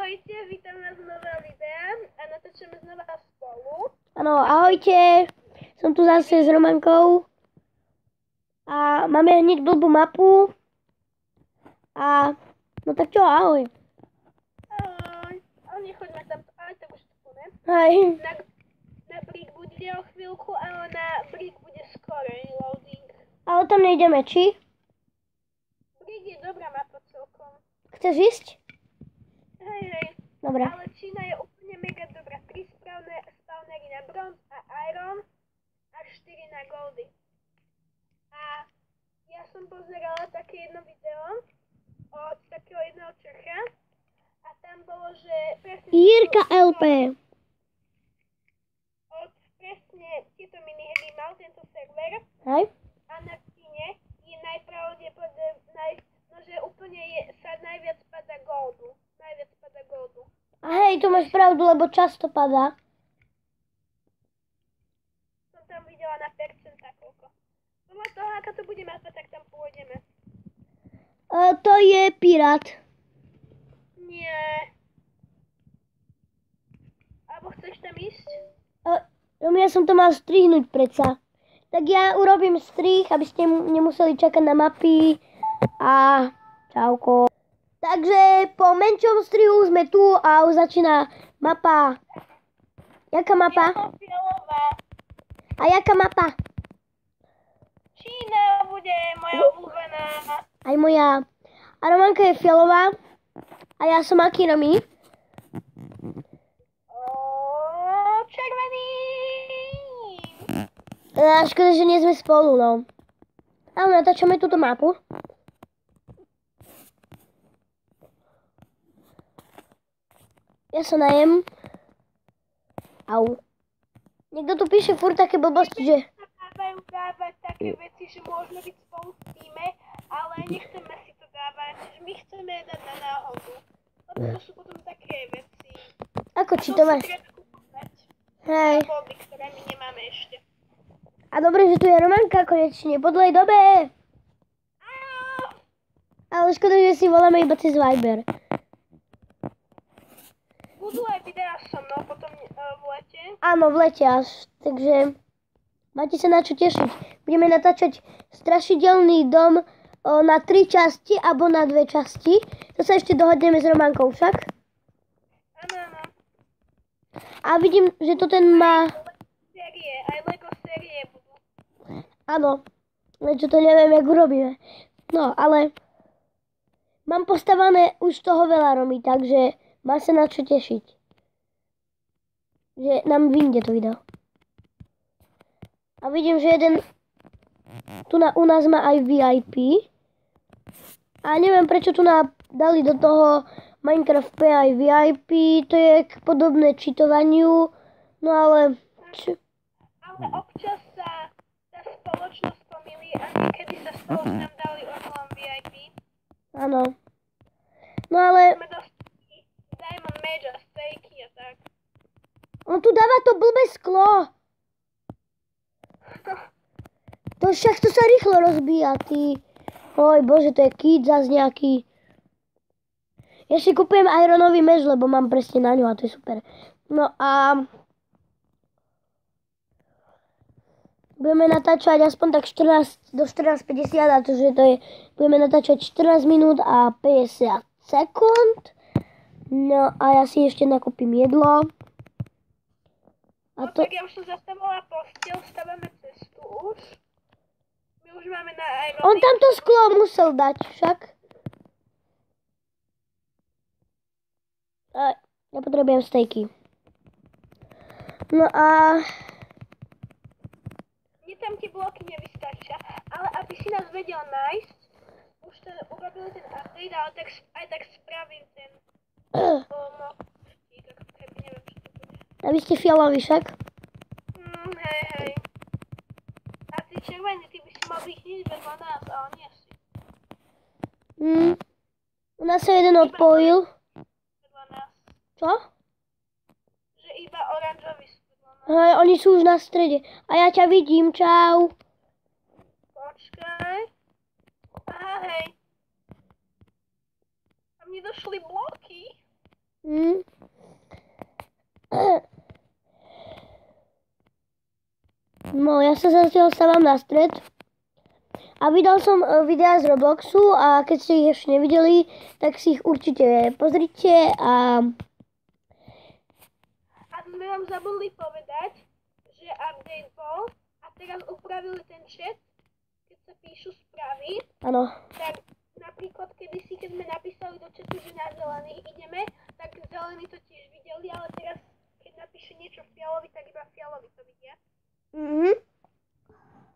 Ahojte, vítam vás z nového videa a natáčame znova spolu. Áno, ahojte, som tu zase s Romankou a máme hneď blbú mapu a no tak čo, ahoj. Ahoj, ale nechoďme tam, ale tak už tu ne. Hej. Na Brick bude o chvíľku, ale na Brick bude skorej loading. Ale tam nejdeme, či? Brick je dobrá mapa celkom. Chceš ísť? Hej. Dobre. Ale Čína je úplne mega dobrá. 3 spawnery na bronz a iron a 4 na goldy. A ja som pozerala také jedno video od takého jedného Čecha a tam bolo, že presne... Jirka LP. Od presne tieto minihry mal tento server Hej. a na Číne je najpravdepodobne, že úplne sa najviac pada goldu. A hej, tu máš pravdu, lebo často padá. Som tam videla na percentá koľko. Podľa toho, aká to bude mapa, tak tam pôjdeme. To je pirát. Nie. Alebo chceš tam ísť? Ja som to mal strihnúť predsa. Tak ja urobím strih, aby ste nemuseli čakať na mapy. A čauko. Takže po menšom strihu sme tu a už začína mapa. Jaká mapa? Fialová. A jaká mapa? Čína bude moja obľúbená. Aj moja. A Romanka je fialová. A ja som aký, Romy? Červený. Škoda, že nie sme spolu, no. Ale natáčame túto mapu. Ja sa najem. Au. Niekto tu píše furt také blbosti, že... Dávajú dávať také veci, že môžeme byť spolu v tíme, ale nechceme si to dávať. My chceme dať na náhodu. Lebo to sú potom také veci. Ako čitovať? Hej. Body, ktoré my nemáme ešte. A dobre, že tu je Romanka konečne. Po dlhej dobe. Ale škoda, že si voláme iba cez Viber. Budú aj videá so mnou potom v lete. Áno, v lete až. Takže máte sa na čo tešiť. Budeme natáčať strašidelný dom na 3 časti alebo na 2 časti. To sa ešte dohodneme s Romankou však. Áno. A vidím, že to ten má... Aj Lego série budú. Áno, len čo to neviem, jak urobíme. No, ale mám postavané už toho veľa, Romy, takže má sa na čo tešiť. Že nám vyjde to video. A vidím, že jeden tu u nás má aj VIP. A neviem, prečo tu dali do toho Minecraft P aj VIP. To je podobné cheatovaniu. No ale... Ale občas sa tá spoločnosť pomýli a niekedy sa z toho nám dali orlom VIP. Áno. No ale... Sme dostali Diamond Mage a stejky a tak. On tu dáva to blbé sklo. To však to sa rýchlo rozbíja, ty. Oj bože, to je kit zas nejaký. Ja si kúpujem ironový meč, lebo mám presne na ňu a to je super. No a... budeme natáčať aspoň tak 14 do 14:50 a to, že to je... budeme natáčať 14 minút a 50 sekúnd. No a ja si ešte nakúpim jedlo. No tak ja už som zastavila posteľ, stavíme cestu už. My už máme na iron. On tam to sklo musel dať však. Ja potrebujem stejky. No a... mne tam tie bloky nevystačia, ale aby si nás vedel nájsť, už urobil ten update, ale tak, aj tak spravím ten... neviem, čo to bude. A vy ste fialoví však? Hej. A ty červený, ty by si mal byť hneď vedľa nás, ale nie si. U nás sa jeden odpojil. Vedľa nás. Čo? Že iba oranžový sú vedľa nás. Hej, oni sú už na strede. A ja ťa vidím, čau. Počkaj. Aha, hej. A mne došli bloky. Hm. No, ja sa zatiaľ stávam na stred. A vydal som videá z Robloxu a keď ste ich ešte nevideli, tak si ich určite pozrite a... A sme vám zabudli povedať, že update bol a teraz upravili ten chat, keď sa píšu správy. Áno. Tak napríklad kedysi, keď sme napísali do chatu, že na zelený ideme, tak zelení to tiež videli, ale teraz, keď napíše niečo fialovi, tak iba fialovi to vidia.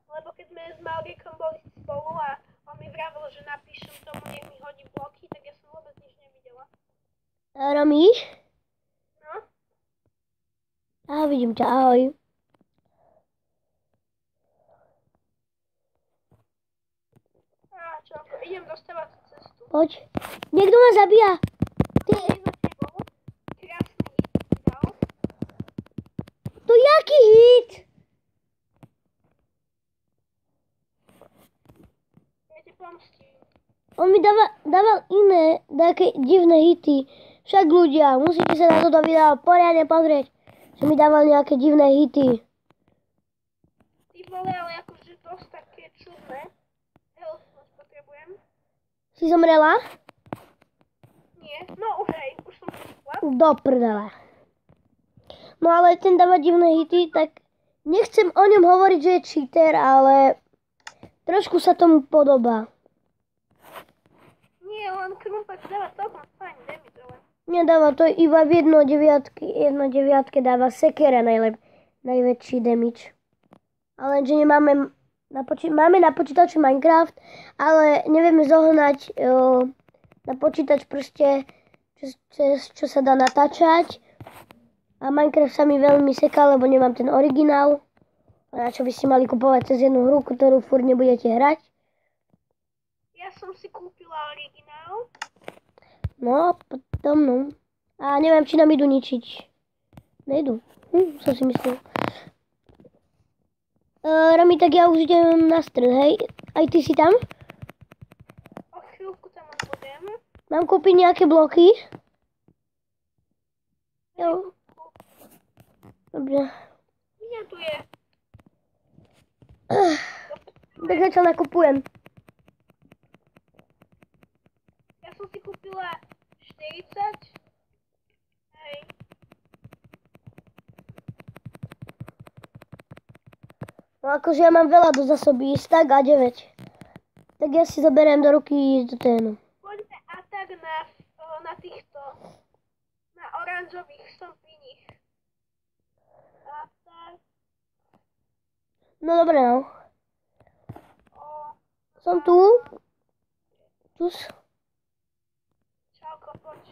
Lebo keď sme s Malrikom boli spolu a on mi vravil, že napíšem tomu, nech mi hodí bloky, tak ja som vôbec nič nevidela. Romy? No? Vidím ťa, ahoj. Čauko, idem dostávať cestu. Poď. Niekto ma zabíja. Ty, Za tebou. Krásny hit dal. to jaký hit? Ja ti pomstím. On mi dával iné, také divné hity. Však ľudia, musíte sa na toto video poriadne pozrieť, že mi dával nejaké divné hity. Ty vole, ale akože dosť také čudné. Health potrebujem. Si zomrela? Nie, no hej, už som prišla. Do prdele. No ale ten dáva divné hity, tak nechcem o ňom hovoriť, že je cheater, ale trošku sa tomu podobá. Nie, len krumpač dáva celkom fajn damage, ale... Nedáva to iba v 1.9 dáva sekera najväčší damage. Ale že nemáme máme na počítači Minecraft, ale nevieme zohnať na počítač proste, čo sa dá natáčať. A Minecraft sa mi veľmi seká, lebo nemám ten originál. A na čo by ste mali kupovať cez jednu hru, ktorú furt nebudete hrať? Ja som si kúpila originál. No, potom no. A neviem, či nám idú ničiť. Nejdu. Som si myslel. Rami, tak ja už idem na stred, hej? Aj ty si tam? O chvíľku tam už budem. Mám kúpiť nejaké bloky? Jo. Dobre. Mňa tu je. Tak zatiaľ nakupujem. Ja som si kúpila 40. Hej. No akože ja mám veľa do zásoby, tak a 9. Tak ja si zoberiem do ruky do ténu. Poďme a tak na týchto, na oranžových stompiních. A tak. No dobre, no. Som tu. Tus. Čauko, poď.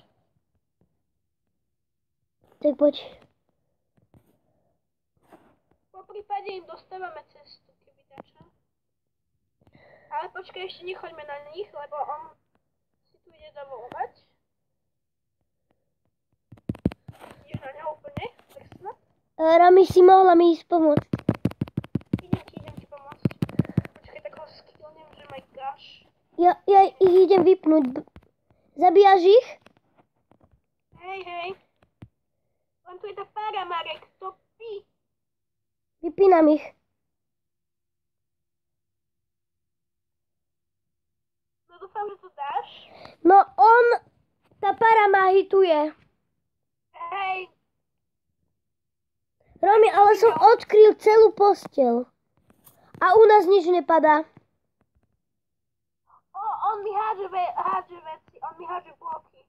Tak poď. Po prípade im dostávame cestu, keby dačo. Ale počkaj, ešte nechoďme na nich, lebo on si tu ide dovolovať. Ideš na neho úplne? Presne? Rami, si mohla mi ísť pomôcť. Idem ti pomôcť. Počkaj, tak ho skillnem, že my gosh. Ja ich idem vypnúť. Zabíjaš ich? Hej. Len tu je tá pára, Marek, stopí. Vypínam ich. No dúfam, že to dáš. No tá para ma hituje. Hej. Romi, ale som odkryl celú posteľ. A u nás nič nepadá. On mi hádže veci, on mi hádže bloky.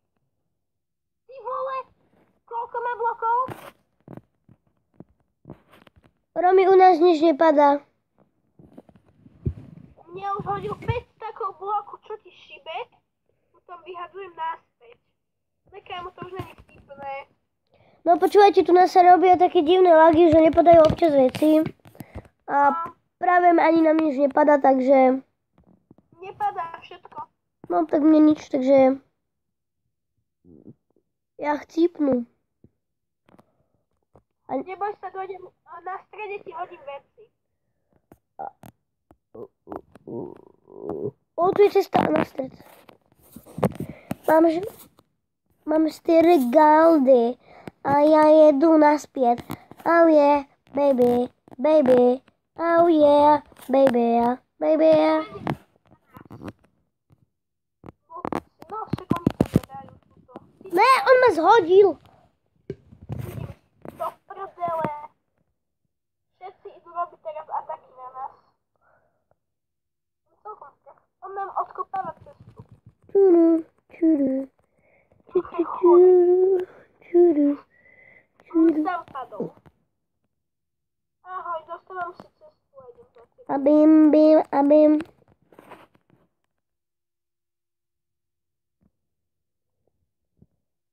Ty vole, koľko má blokov? Romi, u nás nič nepadá. Mne už hodil 5 takov bloku, čo ti šibe? Potom vyhadzujem naspäť. Nekámo, to už není vtipné. No počúvajte, tu nás sa robia také divné lagy, že nepadajú občas veci. A práve ani nám nič nepadá, takže... Nepadá všetko. No tak mne nič, takže... Ja chcípnu. Neboj sa, dojdem, na strede ti hodím veci. Tu je cesta na stred. Mám, že... mám 4 galdy a já jedu naspět. Oh yeah, baby, baby, oh yeah, baby, baby. No, sekonice nedajú túto. Ne, on ma zhodil. Do prdele. Všetci idú robiť teraz ataky na nás. Celkom strach. On nám odkopáva cestu. Čuru, čuru, čuru, čuru, On sám padol. Ahoj, dostávam si cestu a idem za teba. abim.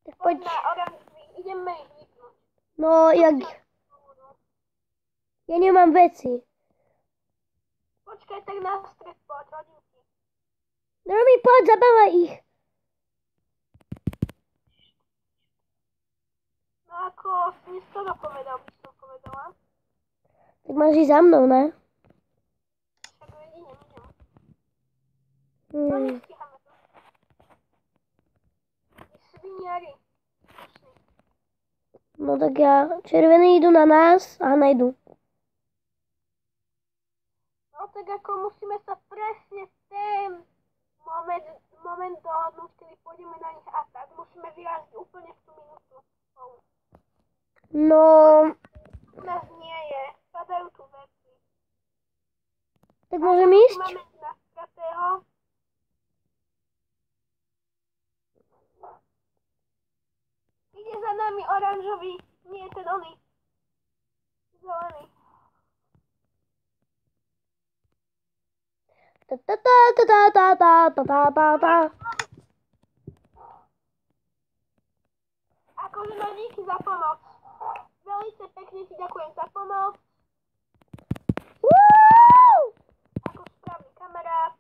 Tak Poď poď. na oranžový, ideme ich vypnúť. No, ja nemám veci. Počkaj, tak na stred poď, hodím ti. No mi poď, zabávaj ich. No ako si mi skoro povedal, by som povedala. Tak máš ísť za mnou, ne? Však idem. No nestíhame to. Vy sviniari. No tak červení idú na nás a nejdu. No tak ako musíme sa presne v ten moment dohodnúť, kedy pôjdeme na nich atak. Musíme vyraziť úplne v tú minútu. No, U nás nie je. Padajú tu veci. tak môžem Tu ísť? máme naskratého. Ide za nami oranžový. Nie, ten oný. Zelený. Akože no díky za pomoc. Veľmi pekne ti ďakujem za pomoc. Ako správny kamarát.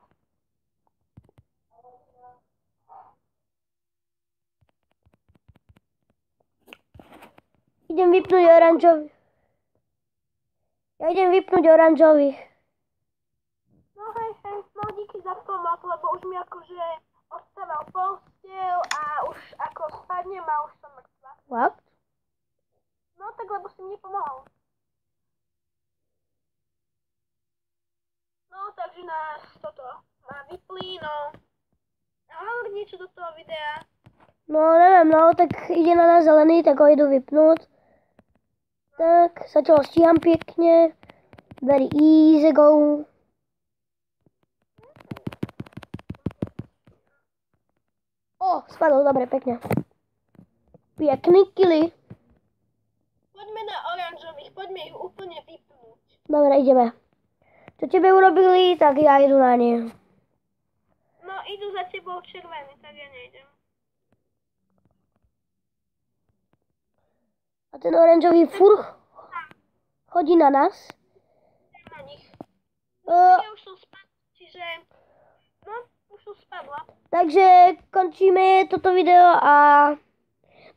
Idem vypnúť oranžový. Ja idem vypnúť oranžových. No hej, no díky za pomoc, lebo už mi akože odstával posteľ a už ako spadnem a už som mŕtva. What? No tak lebo si mi pomohol. No takže nás toto má vyplí, no. A hovor niečo do toho videa. No neviem, no tak ide na nás zelený, tak ho idú vypnúť. Tak, zatiaľ stíham pekne. Very easy go. Spadol, dobre, pekne. Pekný killy. Poďme na oranžových, poďme ich úplne vypnúť. Dobre, ideme. Čo tebe urobili, tak ja idu na ne. No idú za tebou červený, tak ja nejdem. A ten oranžový furt chodí na nás. Idem na nich. No ja už som spadla, čiže... No, už som spadla. Takže končíme toto video a...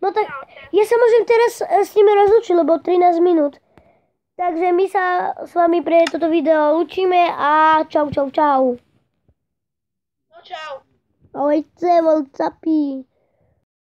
No tak, ja sa môžem teraz s nimi rozlučiť, lebo 13 minút. Takže my sa s vami pre toto video učíme a čau, čau, čau. No čau. Ahojte, volcapi.